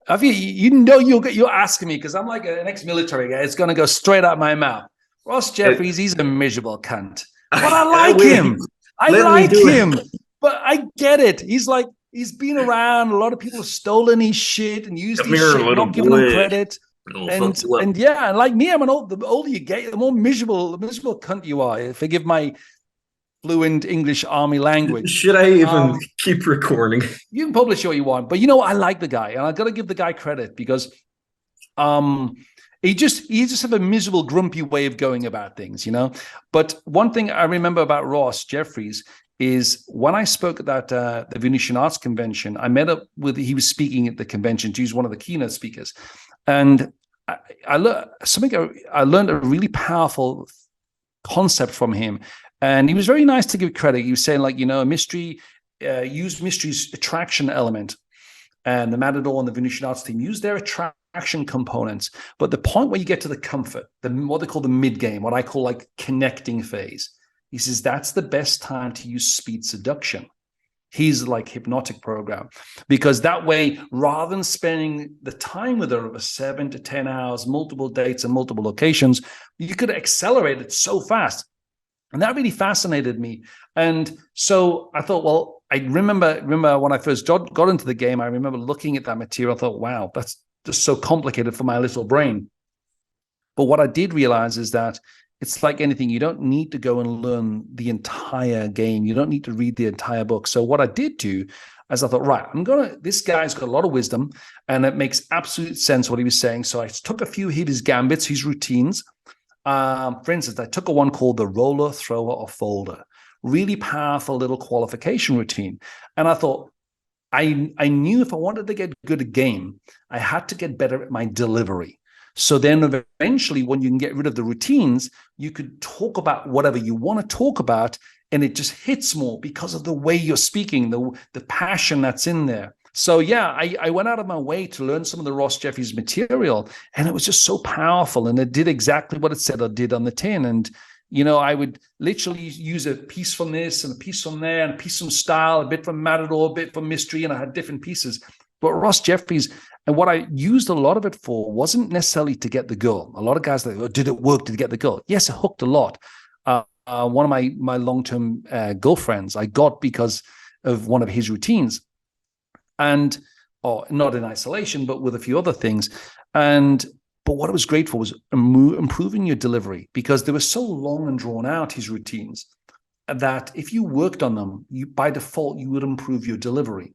you're asking me because I'm like an ex-military guy. It's going to go straight out my mouth. Ross Jeffries, he's a miserable cunt, but I like him. I like him, but I get it. He's been around. A lot of people have stolen his shit and used his shit, not giving him credit. And yeah, and like me, the older you get, the more miserable cunt you are. Forgive my fluent English army language. Should I even keep recording? You can publish what you want, but I like the guy, and I got to give the guy credit because he just have a miserable, grumpy way of going about things, But one thing I remember about Ross Jeffries is when I spoke at that the Venetian Arts Convention, I met up with, he was speaking at the convention. He was one of the keynote speakers, and I learned a really powerful concept from him. And he was very nice to give credit. He was saying, like, a mystery, use mystery's attraction element. And the Matador and the Venetian Arts team use their attraction components. But the point where you get to the comfort, what they call the mid-game, what I call like connecting phase, he says that's the best time to use speed seduction. He's like hypnotic program. Because that way, rather than spending the time with her over 7 to 10 hours, multiple dates and multiple locations, you could accelerate it so fast. And that really fascinated me. And so I thought, well, I remember when I first got into the game, I remember looking at that material. I thought, wow, that's just so complicated for my little brain. But what I did realize is that it's like anything. You don't need to go and learn the entire game. You don't need to read the entire book. So what I did do is I thought, right, this guy's got a lot of wisdom, and it makes absolute sense what he was saying. So I took a few of his gambits, his routines. For instance, I took one called the roller, thrower, or folder. Really powerful little qualification routine. And I thought, I knew if I wanted to get good at game, I had to get better at my delivery. So then eventually, when you can get rid of the routines, you could talk about whatever you want to talk about, and it just hits more because of the way you're speaking, the passion that's in there. So yeah, I went out of my way to learn some of the Ross Jeffries material, and it was just so powerful, and it did exactly what it said it did on the tin. And I would literally use a piece from this and a piece from there and a piece from style, a bit from Matador, a bit from mystery, and I had different pieces. But Ross Jeffries, and what I used a lot of it for wasn't necessarily to get the girl. A lot of guys think, did it work to get the girl? Yes, it hooked a lot. One of my long-term girlfriends I got because of one of his routines. And not in isolation, but with a few other things. But what it was great for was improving your delivery, because they were so long and drawn out, his routines, that if you worked on them, by default, you would improve your delivery.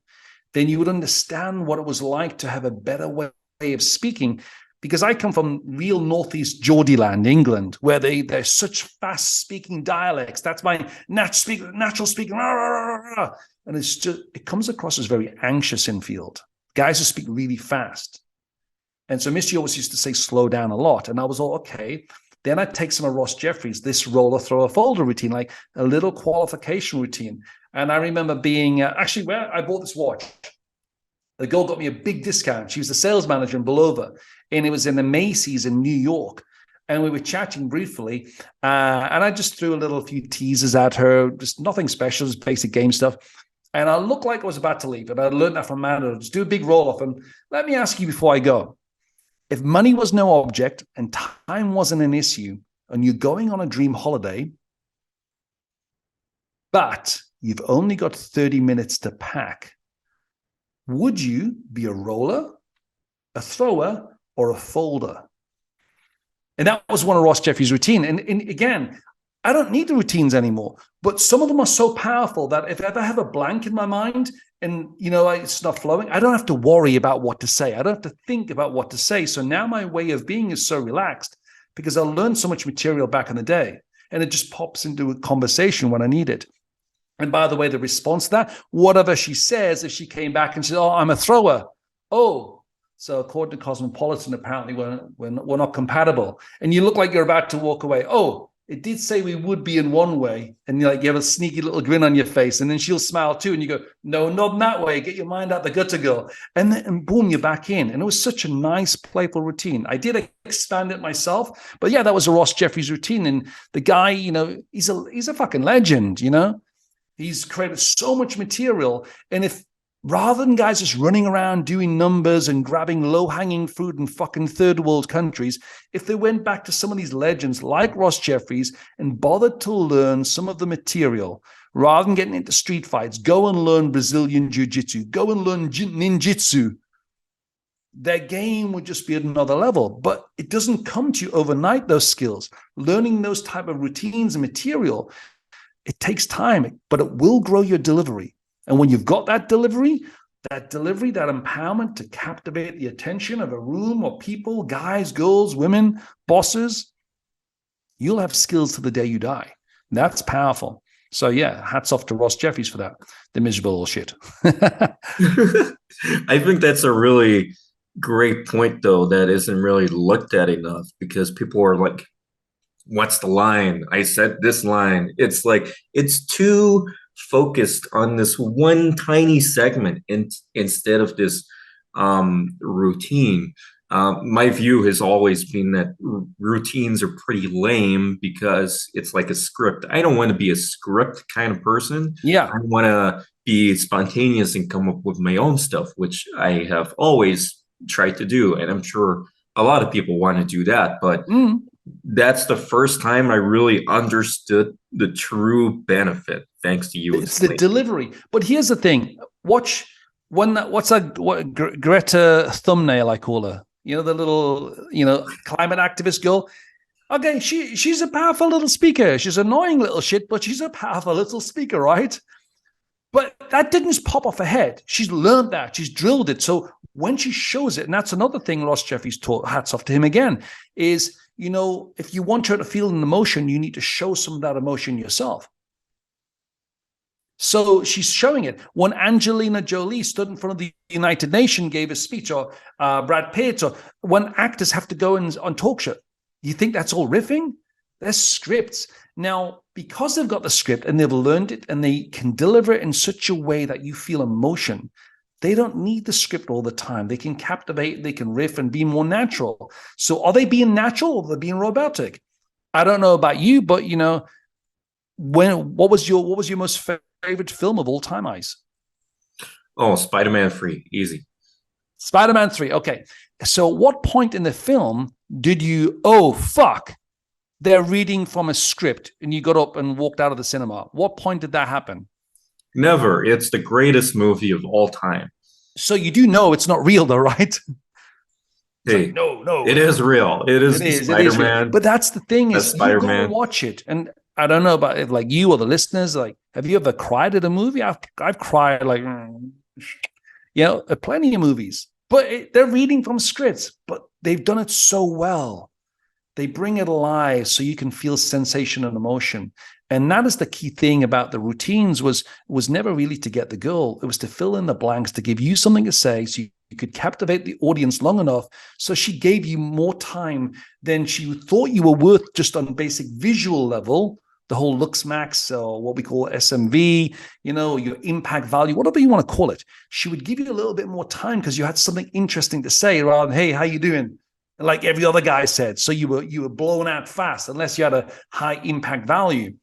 Then you would understand what it was like to have a better way of speaking. Because I come from real Northeast Geordieland, England, where they're such fast-speaking dialects. That's my natural speaking. And it comes across as very anxious in field. Guys who speak really fast. And so Missy always used to say, slow down a lot. And I was all, okay. Then I'd take some of Ross Jeffries, this roller, thrower, folder routine, like a little qualification routine. And I remember being, actually, where I bought this watch. The girl got me a big discount. She was the sales manager in Bulova. And it was in the Macy's in New York. And we were chatting briefly. And I just threw a few teasers at her, just nothing special, just basic game stuff. And I looked like I was about to leave. And I learned that from Mando. Just do a big roll-off. And let me ask you before I go. If money was no object and time wasn't an issue, and you're going on a dream holiday, but you've only got 30 minutes to pack, would you be a roller, a thrower, or a folder? And that was one of Ross Jeffries' routine. And again, I don't need the routines anymore, but some of them are so powerful that if I ever have a blank in my mind and, it's not flowing, I don't have to worry about what to say. I don't have to think about what to say. So now my way of being is so relaxed because I learned so much material back in the day, and it just pops into a conversation when I need it. And by the way, the response to that, whatever she says, if she came back and said, oh, I'm a thrower. Oh, so according to Cosmopolitan, apparently we're not compatible. And you look like you're about to walk away. Oh, it did say we would be in one way. And you have a sneaky little grin on your face. And then she'll smile too. And you go, no, not in that way. Get your mind out the gutter, girl. And boom, you're back in. And it was such a nice, playful routine. I did expand it myself. But yeah, that was a Ross Jeffries routine. And the guy, he's a fucking legend, He's created so much material. And if Rather than guys just running around doing numbers and grabbing low-hanging fruit in fucking third world countries, if they went back to some of these legends like Ross Jeffries and bothered to learn some of the material, rather than getting into street fights, go and learn Brazilian jiu-jitsu, go and learn ninjutsu, their game would just be at another level. But it doesn't come to you overnight, those skills. Learning those type of routines and material, it takes time, but it will grow your delivery. And when you've got that delivery, that empowerment to captivate the attention of a room or people, guys, girls, women, bosses, you'll have skills to the day you die. That's powerful. So yeah, hats off to Ross Jeffries for that. The miserable little shit. I think that's a really great point, though, that isn't really looked at enough, because people are like, what's the line? I said this line. It's like, it's too focused on this one tiny segment instead of this routine. My view has always been that routines are pretty lame because it's like a script. I don't want to be a script kind of person. Yeah. I want to be spontaneous and come up with my own stuff, which I have always tried to do. And I'm sure a lot of people want to do that. But that's the first time I really understood the true benefit, thanks to you. It's the delivery. But here's the thing. What's that Greta thumbnail, I call her? You know, the little, climate activist girl. Okay, she's a powerful little speaker. She's an annoying little shit, but she's a powerful little speaker, right? But that didn't just pop off her head. She's learned that. She's drilled it. So when she shows it, and that's another thing Ross Jeffries taught, hats off to him again, is, if you want her to feel an emotion, you need to show some of that emotion yourself. So she's showing it. When Angelina Jolie stood in front of the United Nations, gave a speech, or Brad Pitt, or when actors have to go on talk show, you think that's all riffing? There's scripts. Now, because they've got the script and they've learned it and they can deliver it in such a way that you feel emotion, they don't need the script all the time. They can captivate, they can riff and be more natural. So are they being natural or are they being robotic? I don't know about you, but what was your most favorite film of all time, Ice? Oh, Spider-Man 3, easy. Spider-Man 3, okay. So what point in the film did you, oh, fuck, they're reading from a script, and you got up and walked out of the cinema? What point did that happen? Never. It's the greatest movie of all time. So you do know it's not real, though, right? Hey, like, no. It is real. It is Spider-Man. But that's the thing, is Spider-Man. You gotta watch it. And I don't know about if, like, you or the listeners, like, have you ever cried at a movie? I've cried, like, at plenty of movies. But they're reading from scripts, but they've done it so well. They bring it alive so you can feel sensation and emotion. And that is the key thing about the routines, was never really to get the girl. It was to fill in the blanks, to give you something to say so you could captivate the audience long enough so she gave you more time than she thought you were worth just on basic visual level, the whole looks max, or what we call SMV, your impact value, whatever you want to call it. She would give you a little bit more time because you had something interesting to say rather than, hey, how you doing? Like every other guy said. So you were blown out fast unless you had a high impact value.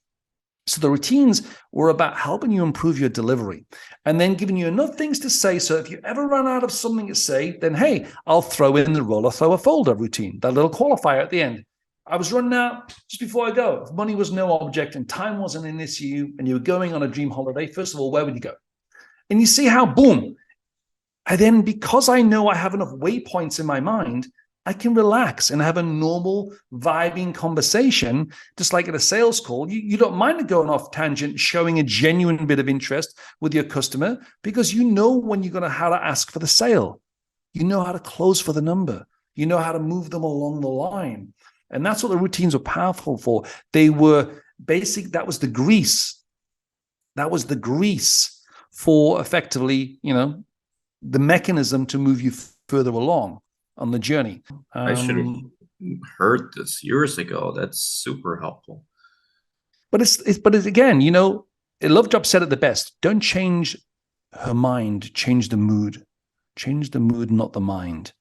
So the routines were about helping you improve your delivery and then giving you enough things to say. So if you ever run out of something to say, then, hey, I'll throw in the roller throw a folder routine, that little qualifier at the end. I was running out just before I go. If money was no object and time wasn't an issue and you were going on a dream holiday, first of all, where would you go? And you see how, boom. And then because I know I have enough waypoints in my mind, I can relax and have a normal vibing conversation, just like at a sales call. You don't mind going off tangent, showing a genuine bit of interest with your customer, because you know when you're going to how to ask for the sale. You know how to close for the number. You know how to move them along the line. And that's what the routines were powerful for. They were basic. That was the grease. That was the grease for effectively, the mechanism to move you further along on the journey. I should have heard this years ago. That's super helpful. But it's again, Love Job said it the best. Don't change her mind, change the mood. Change the mood, not the mind.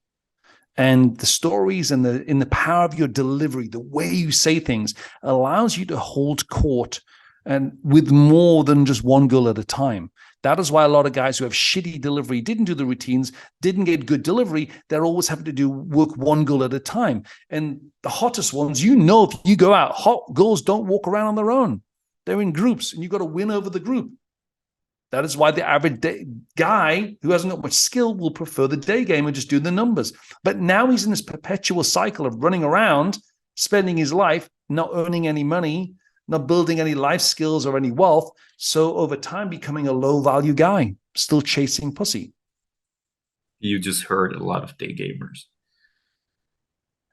And the stories and in the power of your delivery, the way you say things, allows you to hold court and with more than just one girl at a time. That is why a lot of guys who have shitty delivery, didn't do the routines, didn't get good delivery, they're always having to do work one goal at a time. And the hottest ones, if you go out, hot girls don't walk around on their own. They're in groups, and you've got to win over the group. That is why the average guy who hasn't got much skill will prefer the day game and just do the numbers. But now he's in this perpetual cycle of running around, spending his life, not earning any money, not building any life skills or any wealth. So over time, becoming a low-value guy, still chasing pussy. You just heard a lot of day gamers.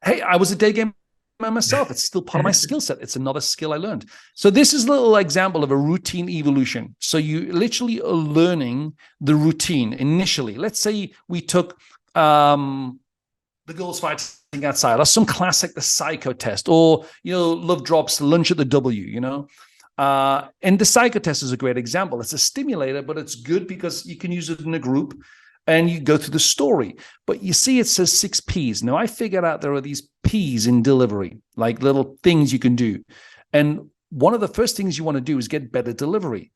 Hey, I was a day gamer myself. It's still part of my skill set. It's another skill I learned. So this is a little example of a routine evolution. So you literally are learning the routine initially. Let's say we took the girls fighting outside, or some classic, the psycho test, or, love drops, lunch at the W, and the psycho test is a great example. It's a stimulator, but it's good because you can use it in a group and you go through the story. But you see, it says 6 Ps. Now, I figured out there are these Ps in delivery, like little things you can do. And one of the first things you want to do is get better delivery.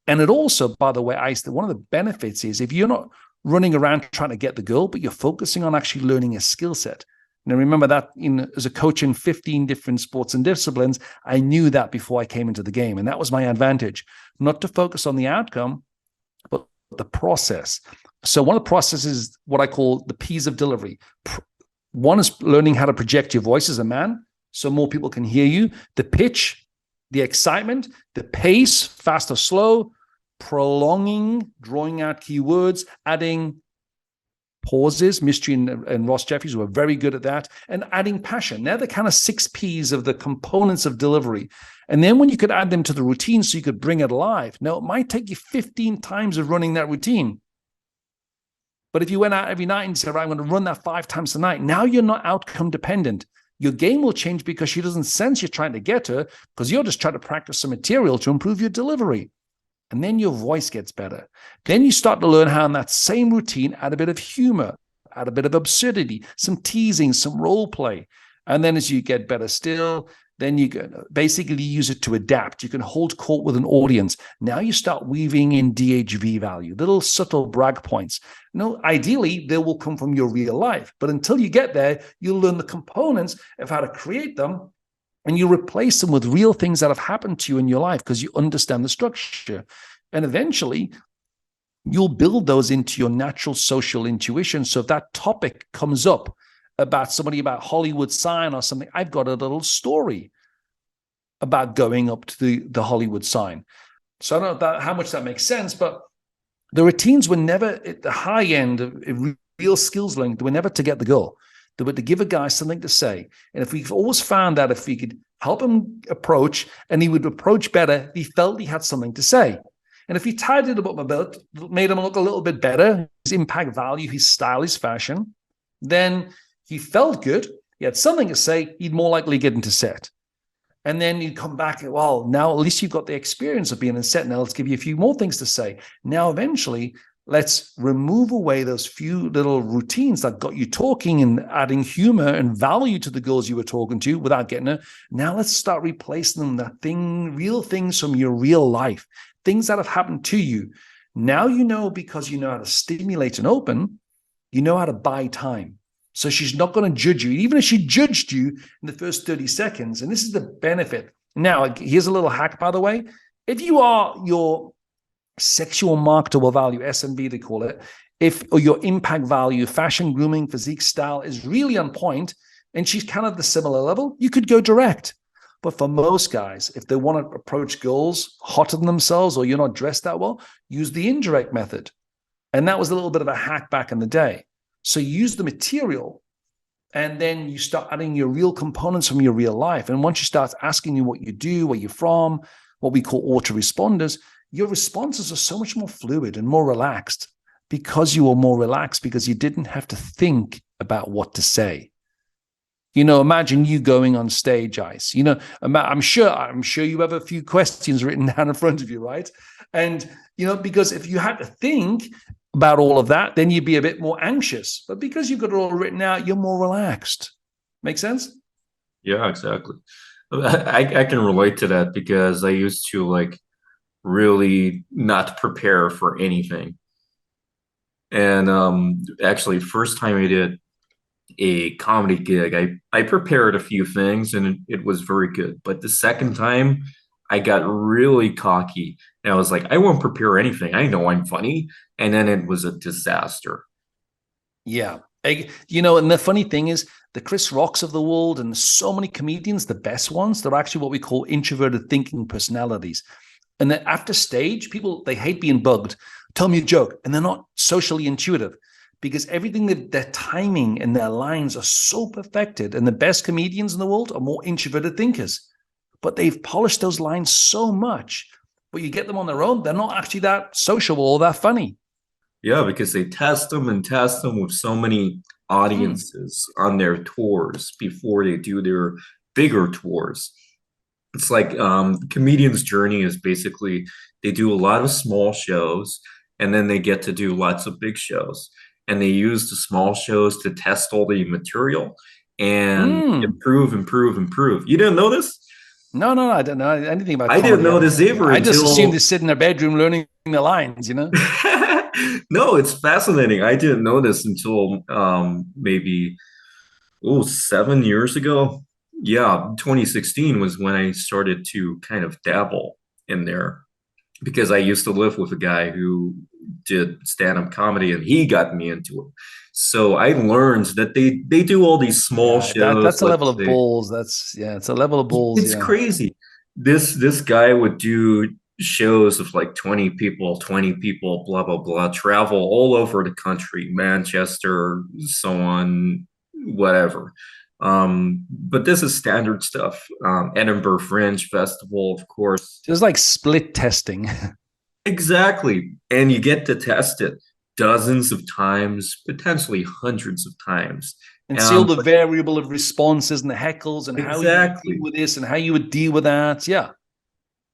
And it also, by the way, one of the benefits is if you're not running around trying to get the girl, but you're focusing on actually learning a skill set. Now, remember that as a coach in 15 different sports and disciplines, I knew that before I came into the game. And that was my advantage, not to focus on the outcome, but the process. So one of the processes is what I call the P's of delivery. One is learning how to project your voice as a man so more people can hear you. The pitch, the excitement, the pace, fast or slow, prolonging, drawing out keywords, adding pauses. Mystery and Ross Jeffries were very good at that, and adding passion. They're the kind of 6 Ps of the components of delivery. And then when you could add them to the routine so you could bring it alive. Now, it might take you 15 times of running that routine. But if you went out every night and said, right, I'm going to run that 5 times tonight, now you're not outcome dependent. Your game will change because she doesn't sense you're trying to get her, because you're just trying to practice some material to improve your delivery. And then your voice gets better. Then you start to learn how in that same routine, add a bit of humor, add a bit of absurdity, some teasing, some role play. And then as you get better still, then you can basically use it to adapt. You can hold court with an audience. Now you start weaving in DHV value, little subtle brag points. Ideally, they will come from your real life. But until you get there, you'll learn the components of how to create them, and you replace them with real things that have happened to you in your life because you understand the structure. And eventually, you'll build those into your natural social intuition. So if that topic comes up about somebody about Hollywood sign or something, I've got a little story about going up to the Hollywood sign. So I don't know how much that makes sense, but the routines were never at the high end of real skills learning. They were never to get the girl. They were to give a guy something to say. And if we've always found that if we could help him approach, and he would approach better, he felt he had something to say. And if he tied it up a bit, made him look a little bit better, his impact value, his style, his fashion, then he felt good, he had something to say, he'd more likely get into set. And then you'd come back, well, now at least you've got the experience of being in set. Now let's give you a few more things to say. Now eventually, let's remove away those few little routines that got you talking and adding humor and value to the girls you were talking to without getting her. Now let's start replacing them, real things from your real life, things that have happened to you. Now you know, because you know how to stimulate and open, you know how to buy time. So she's not going to judge you, even if she judged you in the first 30 seconds. And this is the benefit. Now, here's a little hack, by the way. If you are your sexual marketable value, SMV they call it, or your impact value, fashion, grooming, physique, style is really on point, and she's kind of the similar level, you could go direct. But for most guys, if they want to approach girls hotter than themselves, or you're not dressed that well, use the indirect method. And that was a little bit of a hack back in the day. So you use the material, and then you start adding your real components from your real life. And once she starts asking you what you do, where you're from, what we call autoresponders, your responses are so much more fluid and more relaxed because you were more relaxed, because you didn't have to think about what to say. Imagine you going on stage, Ice. I'm sure you have a few questions written down in front of you, right? And, because if you had to think about all of that, then you'd be a bit more anxious. But because you've got it all written out, you're more relaxed. Make sense? Yeah, exactly. I can relate to that because I used to really not prepare for anything. And actually, first time I did a comedy gig, I prepared a few things and it was very good. But the second time, I got really cocky and I was like, I won't prepare anything. I know I'm funny. And then it was a disaster. Yeah. And the funny thing is, the Chris Rocks of the world and so many comedians, the best ones, they're actually what we call introverted thinking personalities. And then after stage, people, they hate being bugged. Tell me a joke. And they're not socially intuitive because everything that their timing and their lines are so perfected. And the best comedians in the world are more introverted thinkers, but they've polished those lines so much. But you get them on their own, they're not actually that sociable or that funny. Yeah, because they test them with so many Mm. audiences on their tours before they do their bigger tours. It's like comedian's journey is basically they do a lot of small shows and then they get to do lots of big shows. And they use the small shows to test all the material and Mm. improve, improve, improve. You didn't know this? No, no, no. I don't know anything about I didn't comedy. know this either I just assumed until they sit in their bedroom learning the lines, no, it's fascinating. I didn't know this until maybe 7 years ago. Yeah, 2016 was when I started to kind of dabble in there because I used to live with a guy who did stand-up comedy and he got me into it. So I learned that they do all these small Yeah, shows, that's a level let's of say. balls. It's a level of balls. It's Yeah. crazy. This guy would do shows of like 20 people, blah blah blah, travel all over the country, Manchester, so on, whatever. But this is standard stuff. Edinburgh Fringe Festival, of course. Just like split testing. Exactly. And you get to test it dozens of times, potentially hundreds of times. And see all the But variable of responses and the heckles and how you would deal exactly. with this and how you would deal with that. Yeah.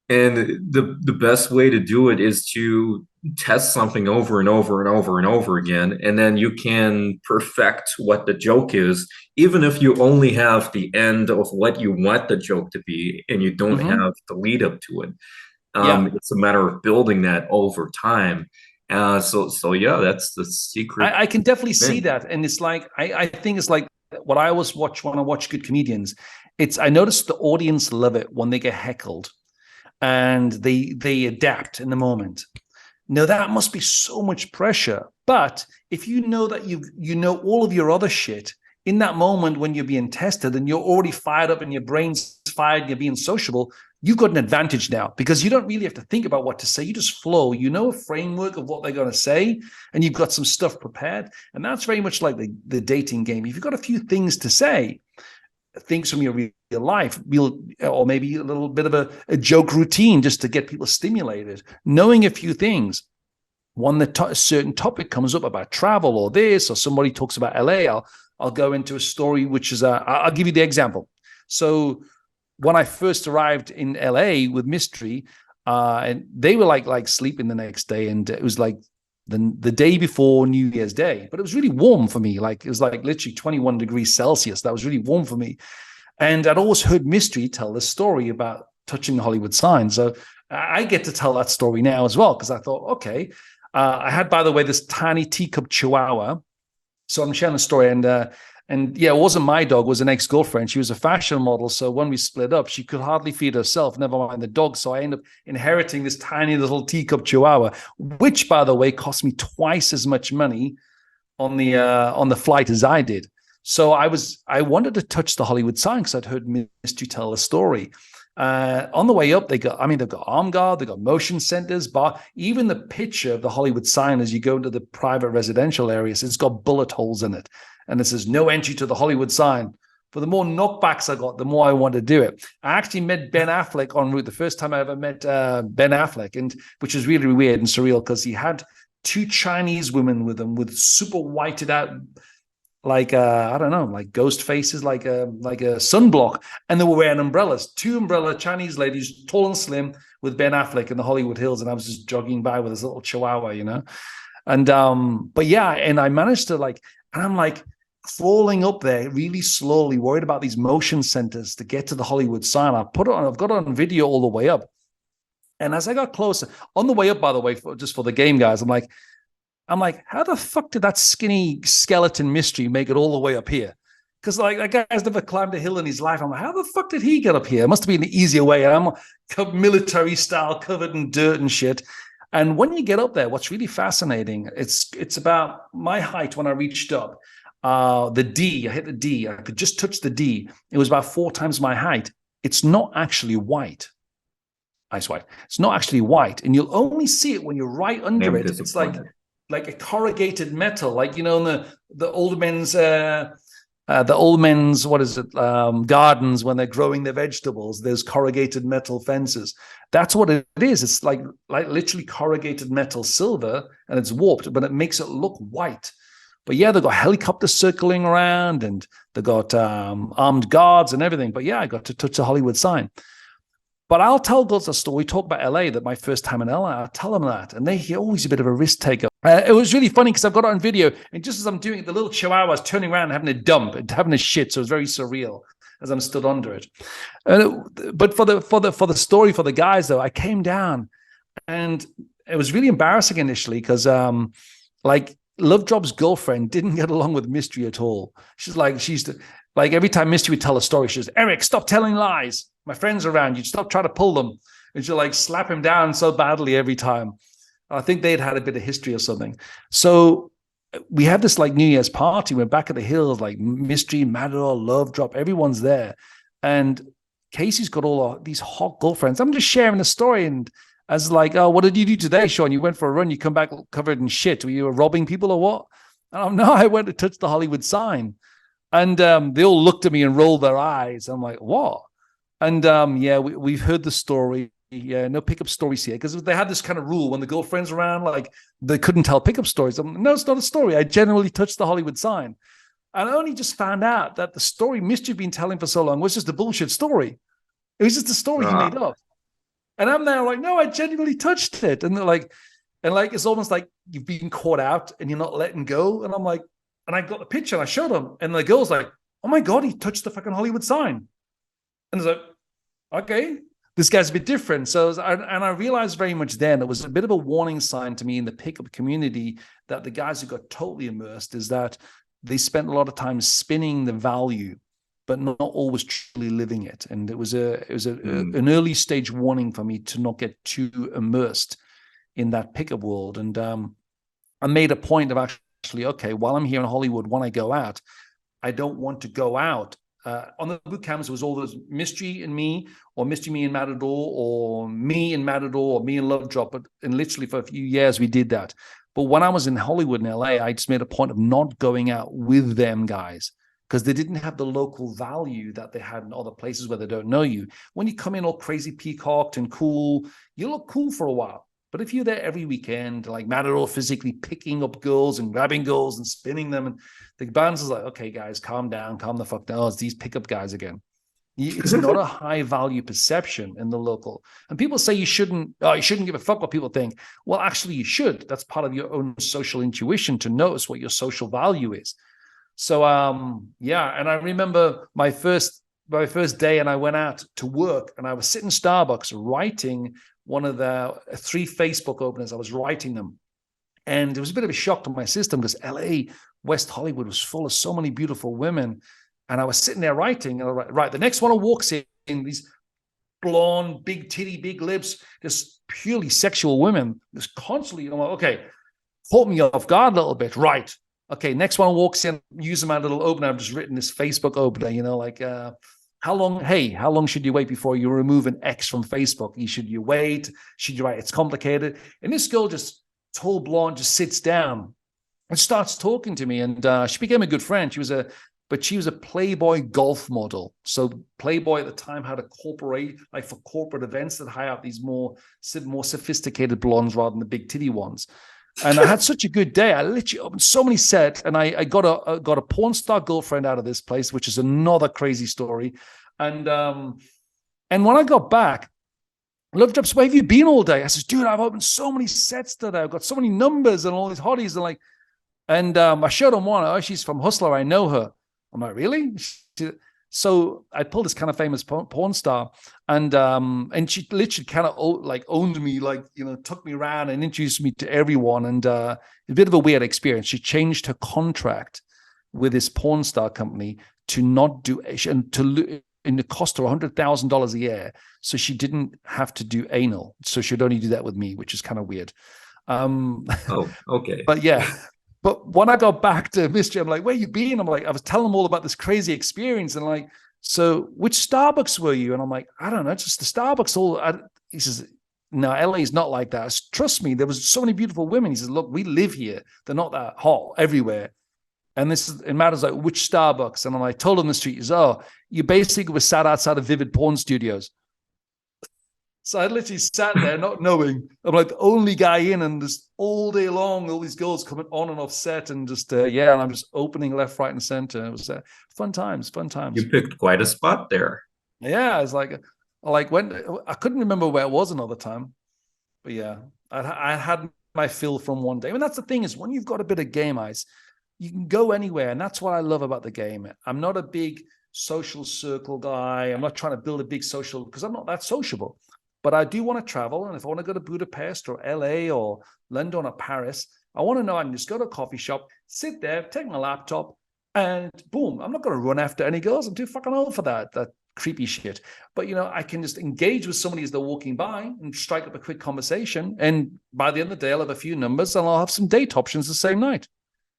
And the best way to do it is to test something over and over and over and over again, and then you can perfect what the joke is, even if you only have the end of what you want the joke to be, and you don't Mm-hmm. have the lead up to it. Yeah. It's a matter of building that over time. So yeah, that's the secret I can definitely see thing. that. And it's like, I think it's like what I always watch when I watch good comedians. I notice the audience love it when they get heckled and they adapt in the moment. Now that must be so much pressure. But if you know that you know all of your other shit in that moment when you're being tested and you're already fired up and your brain's fired and you're being sociable, you've got an advantage now because you don't really have to think about what to say. You just flow. You know a framework of what they're going to say, and you've got some stuff prepared. And that's very much like the dating game. If you've got a few things to say, things from your real life, or maybe a little bit of a joke routine just to get people stimulated, knowing a few things. When a certain topic comes up about travel or this, or somebody talks about LA, I'll go into a story which is I'll give you the example. So when I first arrived in LA with Mystery, and they were like sleeping the next day, and it was like the day before New Year's Day, but it was really warm for me. Like it was like literally 21 degrees Celsius. That was really warm for me. And I'd always heard Mystery tell this story about touching the Hollywood sign. So I get to tell that story now as well, because I thought, okay. I had, by the way, this tiny teacup chihuahua. So I'm sharing the story, and yeah, it wasn't my dog; it was an ex-girlfriend. She was a fashion model, so when we split up, she could hardly feed herself. Never mind the dog. So I ended up inheriting this tiny little teacup chihuahua, which, by the way, cost me twice as much money on the flight as I did. So I wanted to touch the Hollywood sign because I'd heard Mystery tell a story. On the way up, they've got arm guard, they've got motion centers, bar, even the picture of the Hollywood sign as you go into the private residential areas, it's got bullet holes in it. And it says no entry to the Hollywood sign. For the more knockbacks I got, the more I wanted to do it. I actually met Ben Affleck en route, the first time I ever met Ben Affleck, and which was really weird and surreal because he had two Chinese women with him with super whited out, like I don't know, like ghost faces, like a sunblock, and they were wearing umbrellas. Two umbrella Chinese ladies, tall and slim, with Ben Affleck in the Hollywood Hills, and I was just jogging by with this little chihuahua. And but yeah, and I managed to and I'm like crawling up there really slowly, worried about these motion centers to get to the Hollywood sign. I've got it on video all the way up. And as I got closer, on the way up, by the way, just for the game guys, I'm like, how the fuck did that skinny skeleton mystery make it all the way up here? Because like that guy's never climbed a hill in his life. I'm like, how the fuck did he get up here? It must have been the easier way. I'm military style, covered in dirt and shit. And when you get up there, what's really fascinating, it's about my height when I reached up. The D, I hit the D. I could just touch the D. It was about 4 times my height. It's not actually white. Ice white. It's not actually white, and you'll only see it when you're right under it. It's like a corrugated metal, like in the old men's what is it, gardens when they're growing their vegetables. There's corrugated metal fences. That's what it is. It's like literally corrugated metal silver, and it's warped, but it makes it look white. But yeah, they've got helicopters circling around, and they've got armed guards and everything. But yeah, I got to touch the Hollywood sign. But I'll tell girls a story. We talk about LA, that my first time in LA, I'll tell them that. And they're always a bit of a risk taker. It was really funny because I've got it on video. And just as I'm doing it, the little chihuahua's turning around and having a dump and having a shit. So it was very surreal as I'm stood under it. But for the story for the guys, though, I came down and it was really embarrassing initially because Love Drop's girlfriend didn't get along with Mystery at all. She's like every time Mystery would tell a story, she says, Eric, stop telling lies. My friends are around you. Stop trying to pull them. And she'll like slap him down so badly every time. I think they'd had a bit of history or something. So we had this like New Year's party. We're back at the hills, like Mystery, Matador, Love Drop, everyone's there. And Casey's got all these hot girlfriends. I'm just sharing the story. And I was like, oh, what did you do today, Shaun? You went for a run. You come back covered in shit. Were you robbing people or what? And no, I went to touch the Hollywood sign. And they all looked at me and rolled their eyes. I'm like, what? And we've heard the story. Yeah, no pickup stories here because they had this kind of rule when the girlfriend's around, like they couldn't tell pickup stories. No, it's not a story. I generally touched the Hollywood sign. And I only just found out that the story Mystery had been telling for so long was just a bullshit story. It was just a story he made up. And I'm there like, no, I genuinely touched it. And they're like, it's almost like you've been caught out and you're not letting go. And I'm like, and I got the picture and I showed them. And the girl's like, oh my God, he touched the fucking Hollywood sign. And it's like, okay, this guy's a bit different. So, I realized very much then it was a bit of a warning sign to me in the pickup community that the guys who got totally immersed is that they spent a lot of time spinning the value, but not always truly living it. And it was an early stage warning for me to not get too immersed in that pickup world. And I made a point of actually, okay, while I'm here in Hollywood, when I go out, I don't want to go out. On the boot camps, it was all those Mystery and me, or Mystery, me and Matador, or me and Matador, or me and Love Drop. And literally for a few years, we did that. But when I was in Hollywood and LA, I just made a point of not going out with them guys because they didn't have the local value that they had in other places where they don't know you. When you come in all crazy peacocked and cool, you look cool for a while. But if you're there every weekend, like Matador physically picking up girls and grabbing girls and spinning them, and the band's is like, okay, guys, calm down, calm the fuck down. Oh, it's these pickup guys again. It's not a high value perception in the local. And people say you shouldn't give a fuck what people think. Well, actually, you should. That's part of your own social intuition to notice what your social value is. So, and I remember my first day, and I went out to work, and I was sitting in Starbucks writing one of the 3 Facebook openers. I was writing them. And it was a bit of a shock to my system because LA, West Hollywood was full of so many beautiful women. And I was sitting there writing, and I write, right, the next one who walks in, these blonde, big titty, big lips, just purely sexual women, just constantly, I'm like, okay, caught me off guard a little bit. Right. Okay, next one walks in, using my little opener. I've just written this Facebook opener, how long should you wait before you remove an X from Facebook? Should you wait? Should you write? It's complicated. And this girl, just tall blonde, just sits down and starts talking to me. And she became a good friend. She was a Playboy golf model. So Playboy at the time had a corporate, like for corporate events that hire out these more sophisticated blondes rather than the big titty ones. And I had such a good day. I literally opened so many sets, and I got a porn star girlfriend out of this place, which is another crazy story. And when I got back, Love Drops, where have you been all day? I said, dude, I've opened so many sets today. I've got so many numbers and all these hotties, and I showed them one. Oh, she's from Hustler. I know her. I'm like, really? So I pulled this kind of famous porn star, and she literally kind of like owned me, like, you know, took me around and introduced me to everyone. And a bit of a weird experience. She changed her contract with this porn star company to not do, and it cost her $100,000 a year, so she didn't have to do anal. So she'd only do that with me, which is kind of weird. Oh, okay. But yeah. But when I got back to Mystery, I'm like, where you been? I'm like, I was telling them all about this crazy experience. And like, so which Starbucks were you? And I'm like, I don't know, just the Starbucks. He says, no, LA is not like that. Trust me, there was so many beautiful women. He says, look, we live here. They're not that hot everywhere. And it matters like which Starbucks. And I told him the street is, oh, you basically were sat outside of Vivid Porn Studios. So I literally sat there not knowing. I'm like the only guy in, and just all day long, all these girls coming on and off set, and just, and I'm just opening left, right, and center. It was fun times. You picked quite a spot there. Yeah, it's like when I couldn't remember where it was another time. But yeah, I had my fill from one day. And that's the thing is when you've got a bit of game eyes, you can go anywhere. And that's what I love about the game. I'm not a big social circle guy. I'm not trying to build a big social, because I'm not that sociable. But I do want to travel. And if I want to go to Budapest or LA or London or Paris, I want to know I can just go to a coffee shop, sit there, take my laptop, and boom, I'm not going to run after any girls. I'm too fucking old for that creepy shit. But, you know, I can just engage with somebody as they're walking by and strike up a quick conversation. And by the end of the day, I'll have a few numbers and I'll have some date options the same night.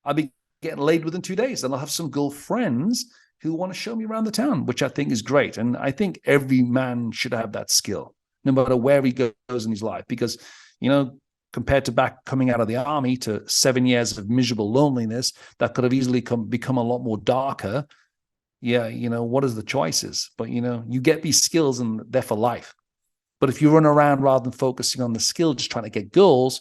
I'll be getting laid within 2 days, and I'll have some girlfriends who want to show me around the town, which I think is great. And I think every man should have that skill, no matter where he goes in his life, because, you know, compared to back coming out of the army to 7 years of miserable loneliness, that could have easily become a lot more darker. Yeah, you know, what is the choices? But, you know, you get these skills and they're for life. But if you run around rather than focusing on the skill, just trying to get girls,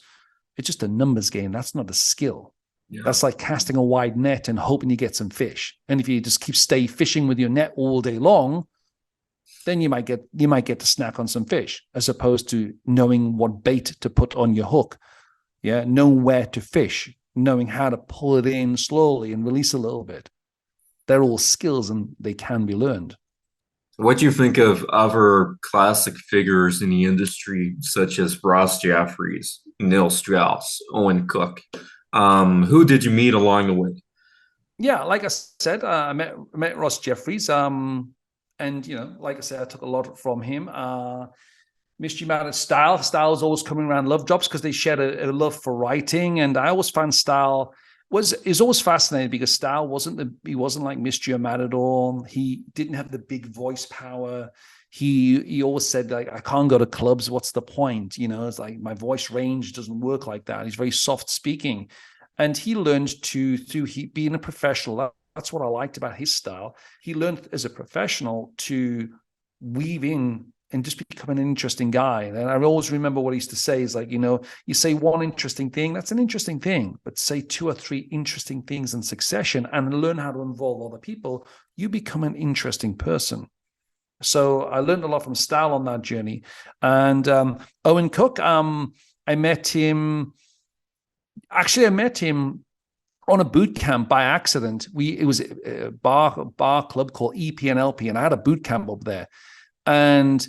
it's just a numbers game. That's not a skill. Yeah. That's like casting a wide net and hoping you get some fish. And if you just stay fishing with your net all day long, then you might get to snack on some fish, as opposed to knowing what bait to put on your hook. Yeah, knowing where to fish, knowing how to pull it in slowly and release a little bit. They're all skills and they can be learned. What do you think of other classic figures in the industry, such as Ross Jeffries, Neil Strauss, Owen Cook? Who did you meet along the way? Yeah, like I said, I met Ross Jeffries. And, you know, like I said, I took a lot from him. Mystery Man and Style. Style was always coming around Love Jobs because they shared a love for writing. And I always found Style is always fascinating, because Style he wasn't like Mystery or Matador. He didn't have the big voice power. He always said, like, I can't go to clubs. What's the point? You know, it's like my voice range doesn't work like that. He's very soft speaking. And he learned through being a professional. That's what I liked about his style. He learned as a professional to weave in and just become an interesting guy. And I always remember what he used to say is like, you know, you say one interesting thing, that's an interesting thing, but say 2 or 3 interesting things in succession and learn how to involve other people, you become an interesting person. So I learned a lot from Style on that journey. And Owen Cook, I met him on a boot camp by accident. It was a bar club called EPNLP, and I had a boot camp up there. And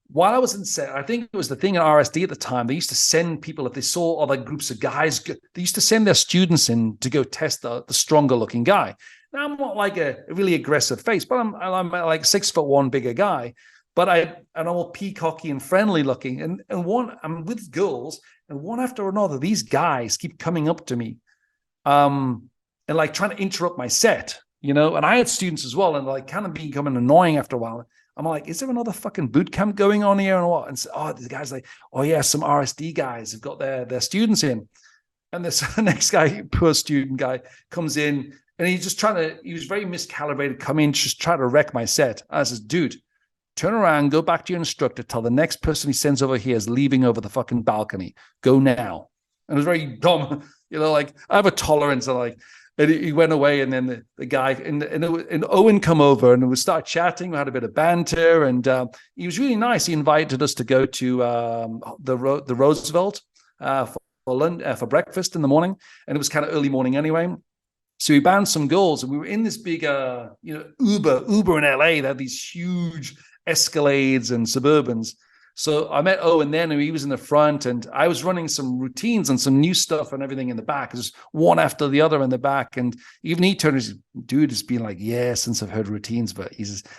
while I was in set, I think it was the thing at RSD at the time, they used to send people, if they saw other groups of guys, they used to send their students in to go test the stronger looking guy. Now, I'm not like a really aggressive face, but I'm like 6'1" bigger guy. But I'm all peacocky and friendly looking. And I'm with girls, and one after another, these guys keep coming up to me. And like trying to interrupt my set, you know, and I had students as well, and like kind of becoming annoying after a while. I'm like, is there another fucking boot camp going on here or what? And so, the guy's like, oh yeah, some RSD guys have got their students in. And this next guy, poor student guy, comes in, and he was very miscalibrated, come in, just try to wreck my set. I says, dude, turn around, go back to your instructor, tell the next person he sends over here is leaving over the fucking balcony. Go now. And it was very dumb. You know, like I have a tolerance, and he went away, and then the guy and Owen come over, and we started chatting. We had a bit of banter, and he was really nice. He invited us to go to the Roosevelt for breakfast in the morning, and it was kind of early morning anyway. So we bounced some goals, and we were in this big, Uber in LA. They had these huge Escalades and Suburbans. So I met Owen then, and he was in the front, and I was running some routines and some new stuff and everything in the back, just one after the other in the back. And even he turned his dude has been like, yeah, since I've heard routines, but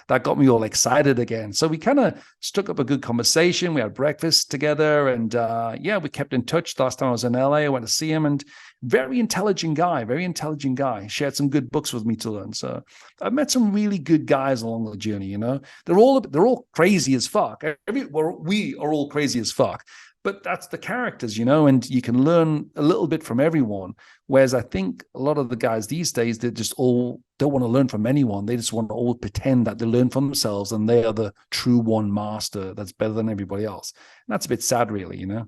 that got me all excited again. So we kind of struck up a good conversation. We had breakfast together, and we kept in touch. Last time I was in LA, I went to see him, and very intelligent guy. Shared some good books with me to learn. So I've met some really good guys along the journey. You know, they're all crazy as fuck. We are all crazy as fuck, but that's the characters, you know, and you can learn a little bit from everyone. Whereas I think a lot of the guys these days, they just all don't want to learn from anyone. They just want to all pretend that they learn from themselves and they are the true one master that's better than everybody else. And that's a bit sad, really, you know?